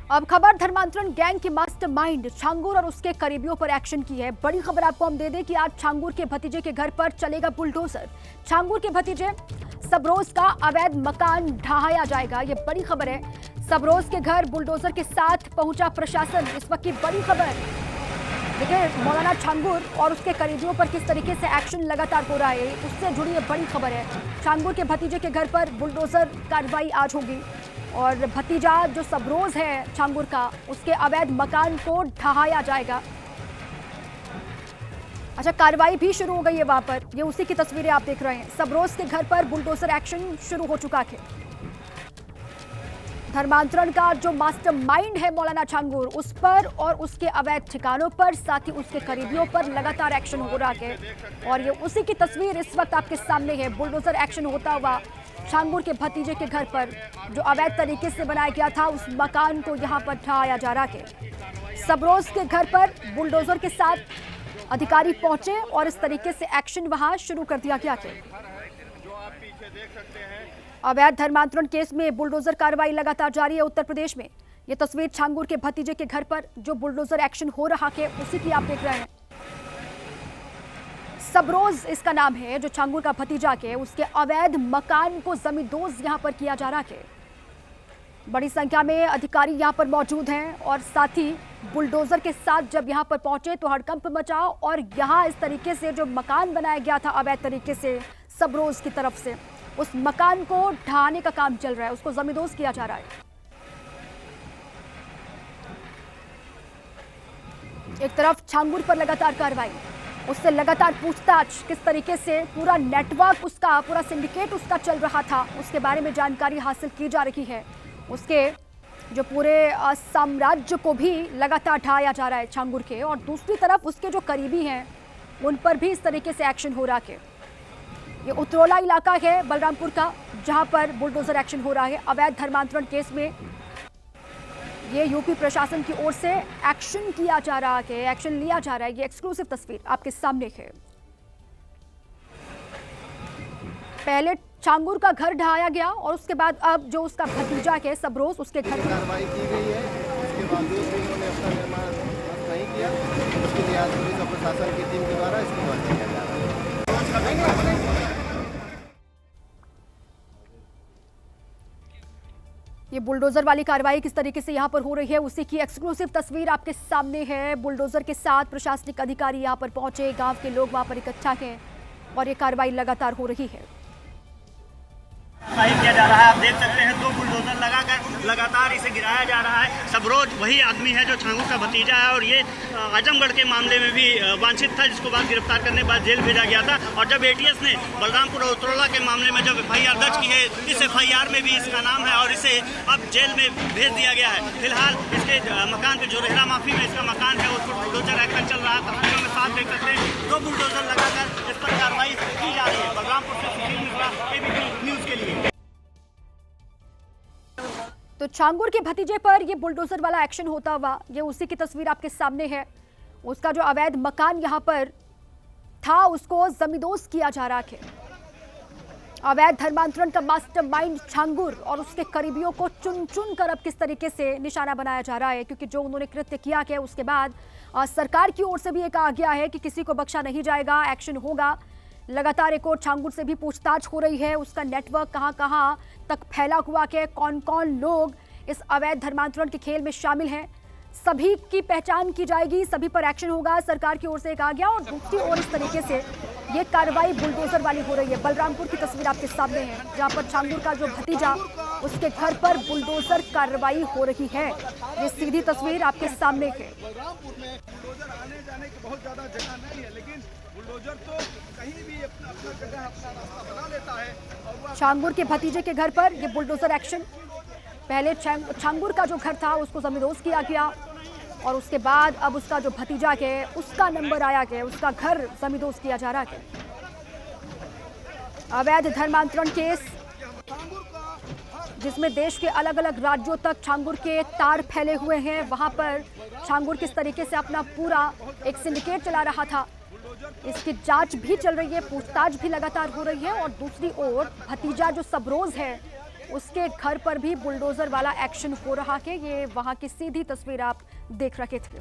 अब खबर धर्मांतरण गैंग के मास्टरमाइंड छांगुर और उसके करीबियों पर एक्शन की है। बड़ी खबर आपको हम दे दें कि आज छांगुर के भतीजे के घर पर चलेगा बुलडोजर। छांगुर के भतीजे सबरोज का अवैध मकान ढहाया जाएगा, ये बड़ी खबर है। सबरोज के घर बुलडोजर के साथ पहुंचा प्रशासन, इस वक्त की बड़ी खबर। देखिए मौलाना छांगुर और उसके करीबियों पर किस तरीके से एक्शन लगातार हो रहा है, उससे जुड़ी ये बड़ी खबर है। छांगुर के भतीजे के घर पर बुलडोजर कार्रवाई आज होगी और भतीजा जो सबरोज है छांगुर का, उसके अवैध मकान को ढहाया जाएगा। अच्छा, कार्रवाई भी शुरू हो गई है वहां पर, ये उसी की तस्वीरें आप देख रहे हैं। सबरोज के घर पर बुलडोजर एक्शन शुरू हो चुका है। धर्मांतरण का जो मास्टरमाइंड है मौलाना छांगुर, उस पर और उसके अवैध ठिकानों पर, साथ ही उसके करीबियों पर लगातार एक्शन हो रहा है और ये उसी की तस्वीर इस वक्त आपके सामने है। बुलडोजर एक्शन होता हुआ छांगुर के भतीजे के घर पर जो अवैध तरीके से बनाया गया था, उस मकान को यहां पर ढहाया जा रहा है। सबरोज के घर पर बुलडोजर के साथ अधिकारी पहुंचे और इस तरीके से एक्शन वहां शुरू कर दिया गया है। अवैध धर्मांतरण केस में बुलडोजर कार्रवाई लगातार जारी है उत्तर प्रदेश में। यह तस्वीर छांगुर के भतीजे के घर पर जो बुलडोजर एक्शन हो रहा है, उसी की आप देख रहे हैं। सबरोज इसका नाम है, जो छांगुर का भतीजा के उसके अवैध मकान को जमींदोज यहां पर किया जा रहा है। बड़ी संख्या में अधिकारी यहां पर मौजूद हैं और साथ ही बुलडोजर के साथ जब यहां पर पहुंचे तो हड़कंप मचा और यहां इस तरीके से जो मकान बनाया गया था अवैध तरीके से सबरोज की तरफ से, उस मकान को ढहाने का काम चल रहा है, उसको जमींदोज किया जा रहा है। एक तरफ छांगुर पर लगातार कार्रवाई, उससे लगातार पूछताछ, किस तरीके से पूरा नेटवर्क उसका, पूरा सिंडिकेट उसका चल रहा था, उसके बारे में जानकारी हासिल की जा रही है। उसके जो पूरे साम्राज्य को भी लगातार ढहाया जा रहा है छांगुर के, और दूसरी तरफ उसके जो करीबी हैं उन पर भी इस तरीके से एक्शन हो रहा है। ये उतरौला इलाका है बलरामपुर का, जहां पर बुलडोजर एक्शन हो रहा है। अवैध धर्मांतरण केस में ये यूपी प्रशासन की ओर से एक्शन किया जा रहा है, एक्शन लिया जा रहा है। ये एक्सक्लूसिव तस्वीर आपके सामने है। पहले छांगुर का घर ढहाया गया और उसके बाद अब जो उसका भतीजा है सबरोज, उसके घर पर कार्रवाई की गई है। उसके बावजूद भी उन्होंने अपना निर्माण नहीं किया, उसके लिए आज पुलिस और प्रशासन की टीम के द्वारा इसको बंद किया जा रहा है। ये बुलडोजर वाली कार्रवाई किस तरीके से यहां पर हो रही है, उसी की एक्सक्लूसिव तस्वीर आपके सामने है। बुलडोजर के साथ प्रशासनिक अधिकारी यहां पर पहुंचे, गांव के लोग वहां पर इकट्ठा हैं और ये कार्रवाई लगातार हो रही है। किया जा रहा है, आप देख सकते हैं 2 बुलडोजर लगाकर लगातार इसे गिराया जा रहा है। सबरोज वही आदमी है जो छांगुर का भतीजा है और ये आजमगढ़ के मामले में भी वांछित था, जिसको बाद गिरफ्तार करने के बाद जेल भेजा गया था। और जब एटीएस ने बलरामपुर और उतरौला के मामले में जब FIR दर्ज की है, इस FIR में भी इसका नाम है और इसे अब जेल में भेज दिया गया है। फिलहाल इसके मकान पे जो रेहरा माफी में इसका मकान है, उसको बुलडोजर एक्शन चल रहा है। तस्वीरों में साथ देख सकते हैं 2 बुलडोजर लगाकर इस पर कार्रवाई की जा रही है। बलरामपुर से सुशील मिश्रा, ABP न्यूज के लिए। तो छांगुर के भतीजे पर ये बुलडोजर वाला एक्शन होता हुआ, ये उसी की तस्वीर आपके सामने है। उसका जो अवैध मकान यहां पर था, उसको जमींदोज किया जा रहा है। अवैध धर्मांतरण का मास्टरमाइंड छांगुर और उसके करीबियों को चुन चुन कर अब किस तरीके से निशाना बनाया जा रहा है, क्योंकि जो उन्होंने कृत्य किया है उसके बाद सरकार की ओर से भी ये कहा गया है कि किसी को बख्शा नहीं जाएगा, एक्शन होगा। लगातार एक और छांगुर से भी पूछताछ हो रही है, उसका नेटवर्क कहां कहां तक फैला हुआ है, कौन कौन लोग इस अवैध धर्मांतरण के खेल में शामिल हैं, सभी की पहचान की जाएगी, सभी पर एक्शन होगा, सरकार की ओर से कहा गया। और दूसरी ओर इस तरीके से ये कार्रवाई बुलडोजर वाली हो रही है। बलरामपुर की तस्वीर आपके सामने है, जहां पर छांगुर का जो भतीजा, उसके घर पर बुलडोजर कार्रवाई हो रही है। ये सीधी तस्वीर आपके सामने है। आने जाने की बहुत ज्यादा जगह नहीं है, लेकिन बुलडोजर तो कहीं भी अपना जगह, अपना रास्ता बना लेता है। छांगुर के भतीजे के घर पर ये बुलडोजर एक्शन, पहले छांगुर का जो घर था उसको जमींदोज किया गया और उसके बाद अब उसका जो भतीजा है उसका नंबर आया है, उसका घर जमींदोज किया जा रहा है। अवैध धर्मांतरण केस जिसमें देश के अलग अलग राज्यों तक छांगुर के तार फैले हुए हैं, वहां पर छांगुर किस तरीके से अपना पूरा एक सिंडिकेट चला रहा था, इसकी जांच भी चल रही है, पूछताछ भी लगातार हो रही है। और दूसरी ओर भतीजा जो सबरोज है, उसके घर पर भी बुलडोजर वाला एक्शन हो रहा है। ये वहां की सीधी तस्वीर आप देख रहे थे।